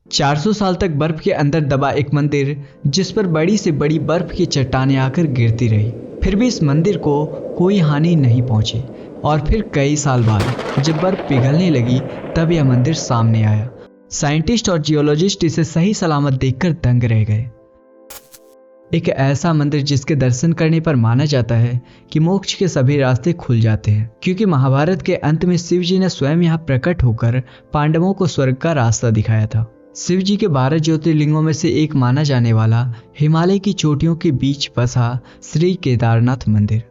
400 साल तक बर्फ के अंदर दबा एक मंदिर, जिस पर बड़ी से बड़ी बर्फ की चट्टानें आकर गिरती रही, फिर भी इस मंदिर को कोई हानि नहीं पहुंची। और फिर कई साल बाद जब बर्फ पिघलने लगी तब यह मंदिर सामने आया। साइंटिस्ट और जियोलॉजिस्ट इसे सही सलामत देखकर दंग रह गए। एक ऐसा मंदिर जिसके दर्शन करने पर माना जाता है कि मोक्ष के सभी रास्ते खुल जाते हैं, क्योंकि महाभारत के अंत में शिव जी ने स्वयं यहाँ प्रकट होकर पांडवों को स्वर्ग का रास्ता दिखाया था। शिव जी के 12 ज्योतिर्लिंगों में से एक माना जाने वाला हिमालय की चोटियों के बीच बसा श्री केदारनाथ मंदिर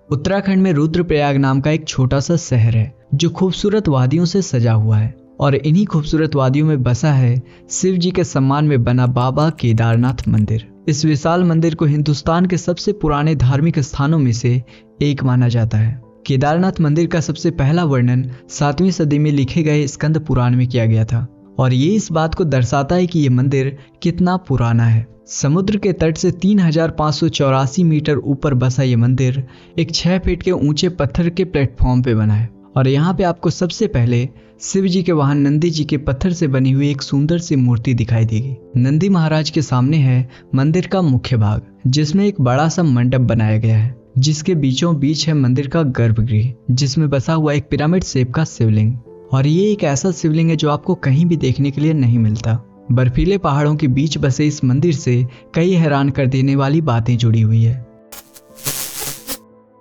उत्तराखंड में रुद्रप्रयाग नाम का एक छोटा सा शहर है, जो खूबसूरत वादियों से सजा हुआ है। और इन्हीं खूबसूरत वादियों में बसा है शिव जी के सम्मान में बना बाबा केदारनाथ मंदिर। इस विशाल मंदिर को हिंदुस्तान के सबसे पुराने धार्मिक स्थानों में से एक माना जाता है। केदारनाथ मंदिर का सबसे पहला वर्णन 7वीं सदी में लिखे गए स्कंद पुराण में किया गया था, और ये इस बात को दर्शाता है कि ये मंदिर कितना पुराना है। समुद्र के तट से 3584 मीटर ऊपर बसा ये मंदिर एक 6 फीट के ऊंचे पत्थर के प्लेटफॉर्म पे बना है। और यहाँ पे आपको सबसे पहले शिव जी के वाहन नंदी जी के पत्थर से बनी हुई एक सुंदर सी मूर्ति दिखाई देगी। नंदी महाराज के सामने है मंदिर का मुख्य भाग, जिसमें एक बड़ा सा मंडप बनाया गया है, जिसके बीचों बीच है मंदिर का गर्भगृह, जिसमें बसा हुआ एक पिरामिड शेप का शिवलिंग। और ये एक ऐसा शिवलिंग है जो आपको कहीं भी देखने के लिए नहीं मिलता। बर्फीले पहाड़ों के बीच बसे इस मंदिर से कई हैरान कर देने वाली बातें जुड़ी हुई है।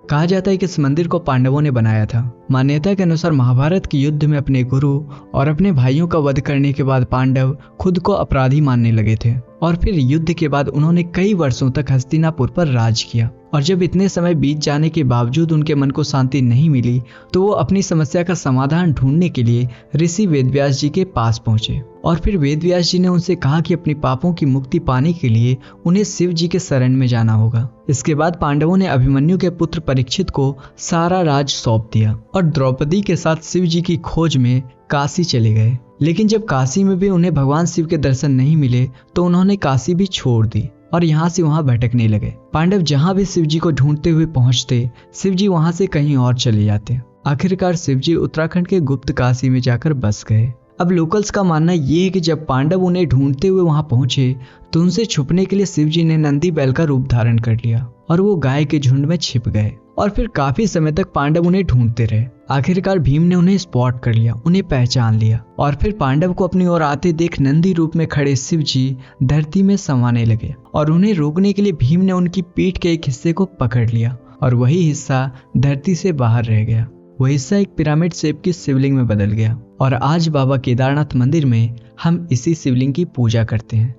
कहा जाता है कि इस मंदिर को पांडवों ने बनाया था। मान्यता के अनुसार महाभारत के युद्ध में अपने गुरु और अपने भाइयों का वध करने के बाद पांडव खुद को अपराधी मानने लगे थे, और फिर युद्ध के बाद उन्होंने कई वर्षों तक हस्तिनापुर पर राज किया। और जब इतने समय बीत जाने के बावजूद उनके मन को शांति नहीं मिली, तो वो अपनी समस्या का समाधान ढूंढने के लिए ऋषि वेदव्यास जी के पास पहुंचे। और फिर वेदव्यास जी ने उनसे कहा कि अपने पापों की मुक्ति पाने के लिए उन्हें शिव जी के शरण में जाना होगा। इसके बाद पांडवों ने अभिमन्यु के पुत्र परीक्षित को सारा राज सौंप दिया और द्रौपदी के साथ शिव जी की खोज में काशी चले गए। लेकिन जब काशी में भी उन्हें भगवान शिव के दर्शन नहीं मिले, तो उन्होंने काशी भी छोड़ दी और यहाँ से वहाँ भटकने लगे। पांडव जहाँ भी शिव जी को ढूंढते हुए पहुँचते, शिव जी वहाँ से कहीं और चले जाते। आखिरकार शिव जी उत्तराखंड के गुप्त काशी में जाकर बस गए। अब लोकल्स का मानना ये है कि जब पांडव उन्हें ढूंढते हुए वहां पहुंचे, तो उनसे छुपने के लिए शिव जी ने नंदी बैल का रूप धारण कर लिया और वो गाय के झुंड में छिप गए। और फिर काफी समय तक पांडव उन्हें ढूंढते रहे। आखिरकार भीम ने उन्हें स्पॉट कर लिया, उन्हें पहचान लिया, और फिर पांडव को अपनी ओर आते देख नंदी रूप में खड़े शिव जी धरती में समाने लगे। और उन्हें रोकने के लिए भीम ने उनकी पीठ के एक हिस्से को पकड़ लिया, और वही हिस्सा धरती से बाहर रह गया। वह हिस्सा एक पिरामिड शेप की शिवलिंग में बदल गया, और आज बाबा केदारनाथ मंदिर में हम इसी शिवलिंग की पूजा करते हैं।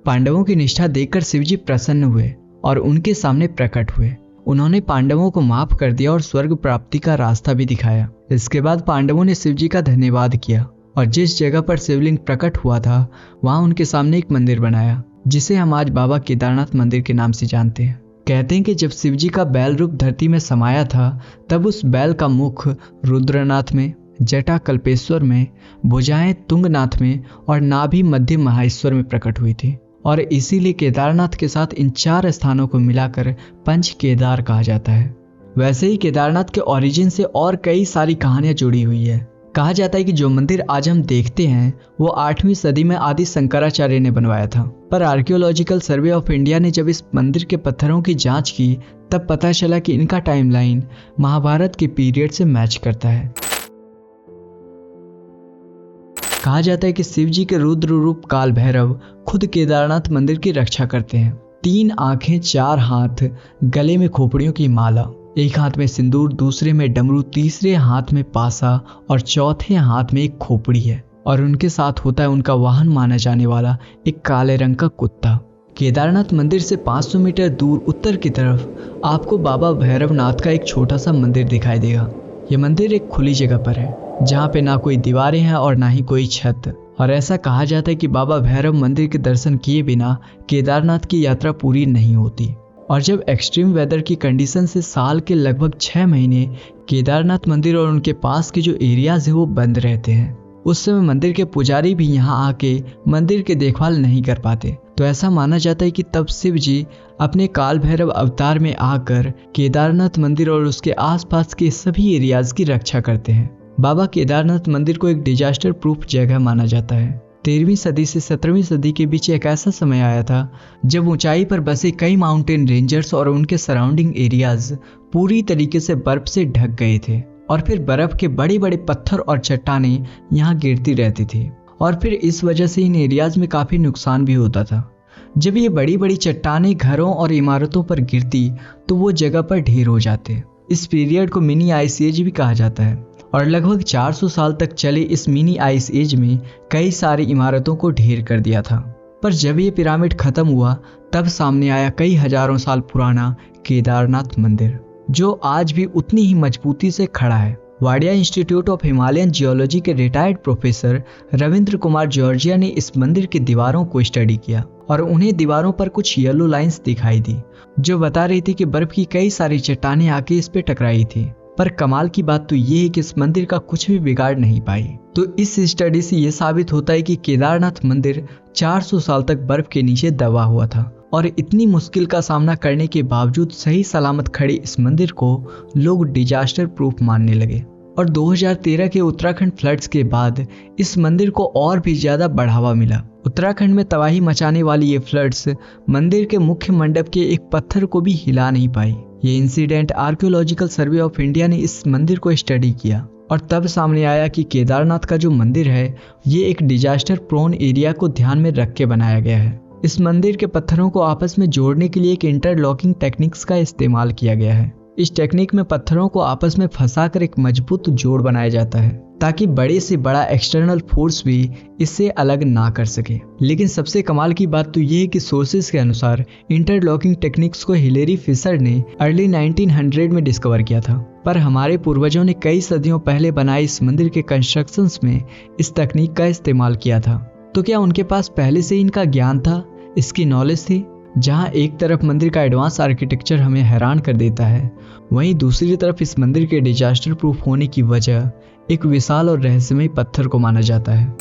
पांडवों की निष्ठा देखकर शिवजी प्रसन्न हुए और उनके सामने प्रकट हुए। उन्होंने पांडवों को माफ कर दिया और स्वर्ग प्राप्ति का रास्ता भी दिखाया। इसके बाद पांडवों ने शिवजी का धन्यवाद किया और जिस जगह पर शिवलिंग प्रकट हुआ था, वहां उनके सामने एक मंदिर बनाया, जिसे हम आज बाबा केदारनाथ मंदिर के नाम से जानते हैं। कहते हैं कि जब शिवजी का बैल रूप धरती में समाया था, तब उस बैल का मुख रुद्रनाथ में, जटा कल्पेश्वर में, भुजाएं तुंगनाथ में और नाभि मध्य महाश्वर में प्रकट हुई थी। और इसीलिए केदारनाथ के साथ इन 4 स्थानों को मिलाकर पंच केदार कहा जाता है। वैसे ही केदारनाथ के ओरिजिन से और कई सारी कहानियां जुड़ी हुई है। कहा जाता है कि जो मंदिर आज हम देखते हैं वो 8वीं सदी में आदि शंकराचार्य ने बनवाया था, पर आर्कियोलॉजिकल सर्वे ऑफ इंडिया ने जब इस मंदिर के पत्थरों की जांच की, तब पता चला कि इनका टाइमलाइन महाभारत के पीरियड से मैच करता है। कहा जाता है कि शिव जी के रुद्र रूप काल भैरव खुद केदारनाथ मंदिर की रक्षा करते हैं। 3 आंखें, 4 हाथ, गले में खोपड़ियों की माला, एक हाथ में सिंदूर, दूसरे में डमरू, तीसरे हाथ में पासा और चौथे हाथ में एक खोपड़ी है। और उनके साथ होता है उनका वाहन माना जाने वाला एक काले रंग का कुत्ता। केदारनाथ मंदिर से 500 मीटर दूर उत्तर की तरफ आपको बाबा भैरवनाथ का एक छोटा सा मंदिर दिखाई देगा। ये मंदिर एक खुली जगह पर है, जहाँ पे ना कोई दीवारें हैं और ना ही कोई छत। और ऐसा कहा जाता है कि बाबा भैरव मंदिर के दर्शन किए बिना केदारनाथ की यात्रा पूरी नहीं होती। और जब एक्सट्रीम वेदर की कंडीशन से साल के लगभग 6 महीने केदारनाथ मंदिर और उनके पास के जो एरियाज है वो बंद रहते हैं, उस समय मंदिर के पुजारी भी यहाँ आके मंदिर की देखभाल नहीं कर पाते। तो ऐसा माना जाता है कि तब शिव जी अपने काल भैरव अवतार में आकर केदारनाथ मंदिर और उसके आसपास के सभी एरियाज की रक्षा करते हैं। बाबा केदारनाथ मंदिर को एक डिजास्टर प्रूफ जगह माना जाता है। 13वीं सदी से 17वीं सदी के बीच एक ऐसा समय आया था जब ऊंचाई पर बसे कई माउंटेन रेंजर्स और उनके सराउंडिंग एरियाज पूरी तरीके से बर्फ से ढक गए थे और फिर बर्फ के बड़े बड़े पत्थर और चट्टानें यहाँ गिरती रहती थी और फिर इस वजह से इन एरियाज में काफ़ी नुकसान भी होता था। जब ये बड़ी बड़ी चट्टानें घरों और इमारतों पर गिरती तो वो जगह पर ढेर हो जाते। इस पीरियड को मिनी आइस एज भी कहा जाता है और लगभग 400 साल तक चले इस मिनी आइस एज में कई सारी इमारतों को ढेर कर दिया था। पर जब ये पिरामिड खत्म हुआ तब सामने आया कई हजारों साल पुराना केदारनाथ मंदिर, जो आज भी उतनी ही मजबूती से खड़ा है। Wadia institute of Himalayan geology के रिटायर्ड प्रोफेसर रविंद्र कुमार जॉर्जिया ने इस मंदिर की दीवारों को स्टडी किया और उन्हें दीवारों पर कुछ येलो लाइंस दिखाई दी जो बता रही थी कि बर्फ की कई सारी चट्टानें आके इस पे टकराई थी। पर कमाल की बात तो ये है कि इस मंदिर का कुछ भी बिगाड़ नहीं पाई। तो इस स्टडी से ये साबित होता है कि केदारनाथ मंदिर 400 साल तक बर्फ के नीचे दबा हुआ था और इतनी मुश्किल का सामना करने के बावजूद सही सलामत खड़े इस मंदिर को लोग डिजास्टर प्रूफ मानने लगे। और 2013 के उत्तराखंड फ्लड्स के बाद इस मंदिर को और भी ज्यादा बढ़ावा मिला। उत्तराखंड में तबाही मचाने वाली ये फ्लड्स मंदिर के मुख्य मंडप के एक पत्थर को भी हिला नहीं पाई। ये incident archaeological survey of India ने इस मंदिर को स्टडी किया और तब सामने आया कि केदारनाथ का जो मंदिर है ये एक डिजास्टर प्रोन एरिया को ध्यान में रख के बनाया गया है। इस मंदिर के पत्थरों को आपस में जोड़ने के लिए एक इंटरलॉकिंग टेक्निक्स का इस्तेमाल किया गया है। इस टेक्निक में पत्थरों को आपस में फंसाकर एक मजबूत जोड़ बनाया जाता है ताकि बड़े से बड़ा एक्सटर्नल फोर्स भी इससे अलग ना कर सके। लेकिन सबसे कमाल की बात तो ये है कि सोर्सेज के अनुसार इंटरलॉकिंग टेक्निक्स को हिलेरी फिशर ने अर्ली 1900 में डिस्कवर किया था, पर हमारे पूर्वजों ने कई सदियों पहले बनाए इस मंदिर के कंस्ट्रक्शंस में इस तकनीक का इस्तेमाल किया था। तो क्या उनके पास पहले से इनका ज्ञान था, इसकी नॉलेज थी? जहां एक तरफ मंदिर का एडवांस आर्किटेक्चर हमें हैरान कर देता है, वहीं दूसरी तरफ इस मंदिर के डिजास्टर प्रूफ होने की वजह एक विशाल और रहस्यमय पत्थर को माना जाता है।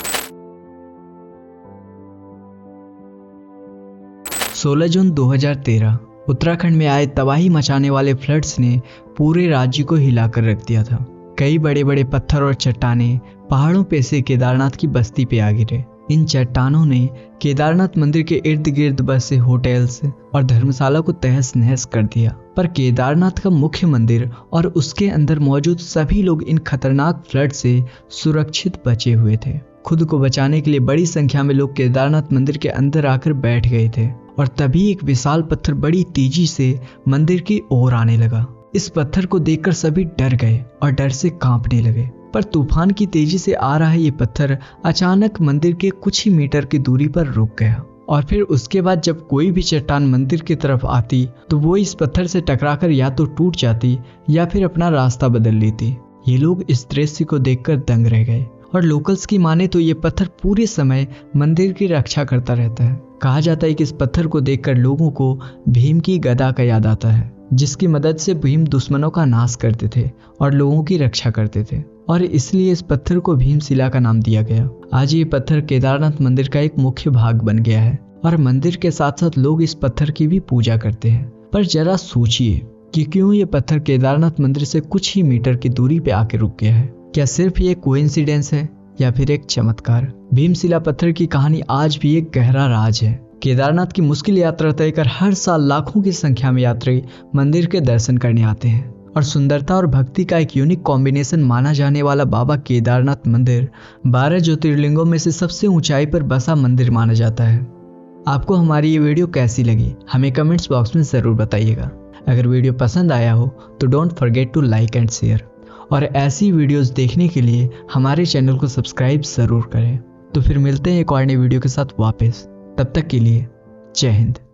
16 जून 2013 उत्तराखंड में आए तबाही मचाने वाले फ्लड्स ने पूरे राज्य को हिलाकर रख दिया था। कई बड़े बड़े पत्थर और चट्टानें पहाड़ों पे से केदारनाथ की बस्ती पे आ गिरे। इन चट्टानों ने केदारनाथ मंदिर के इर्द गिर्द बसे होटल्स और धर्मशाला को तहस नहस कर दिया। पर केदारनाथ का मुख्य मंदिर और उसके अंदर मौजूद सभी लोग इन खतरनाक फ्लड से सुरक्षित बचे हुए थे। खुद को बचाने के लिए बड़ी संख्या में लोग केदारनाथ मंदिर के अंदर आकर बैठ गए थे और तभी एक विशाल पत्थर बड़ी तेजी से मंदिर की ओर आने लगा। इस पत्थर को देखकर सभी डर गए और डर से कांपने लगे। पर तूफान की तेजी से आ रहा ये पत्थर अचानक मंदिर के कुछ ही मीटर की दूरी पर रुक गया और फिर उसके बाद जब कोई भी चट्टान मंदिर की तरफ आती तो वो इस पत्थर से टकराकर या तो टूट जाती या फिर अपना रास्ता बदल लेती। ये लोग इस दृश्य को देखकर दंग रह गए और लोकल्स की माने तो ये पत्थर पूरे समय मंदिर की रक्षा करता रहता है। कहा जाता है कि इस पत्थर को देखकर लोगों को भीम की गदा का याद आता है, जिसकी मदद से भीम दुश्मनों का नाश करते थे और लोगों की रक्षा करते थे और इसलिए इस पत्थर को भीमशिला का नाम दिया गया। आज ये पत्थर केदारनाथ मंदिर का एक मुख्य भाग बन गया है और मंदिर के साथ साथ लोग इस पत्थर की भी पूजा करते हैं। पर जरा सोचिए कि क्यों ये पत्थर केदारनाथ मंदिर से कुछ ही मीटर की दूरी पे आके रुक गया है। क्या सिर्फ ये कोइंसिडेंस है या फिर एक चमत्कार? भीमशिला पत्थर की कहानी आज भी एक गहरा राज है। केदारनाथ की मुश्किल यात्रा तय कर हर साल लाखों की संख्या में यात्री मंदिर के दर्शन करने आते हैं और सुंदरता और भक्ति का एक यूनिक कॉम्बिनेशन माना जाने वाला बाबा केदारनाथ मंदिर 12 ज्योतिर्लिंगों में से सबसे ऊंचाई पर बसा मंदिर माना जाता है। आपको हमारी ये वीडियो कैसी लगी हमें कमेंट्स बॉक्स में ज़रूर बताइएगा। अगर वीडियो पसंद आया हो तो don't forget to like and share और ऐसी वीडियोस देखने के लिए हमारे चैनल को सब्सक्राइब ज़रूर करें। तो फिर मिलते हैं एक और नई वीडियो के साथ वापस। तब तक के लिए जय हिंद।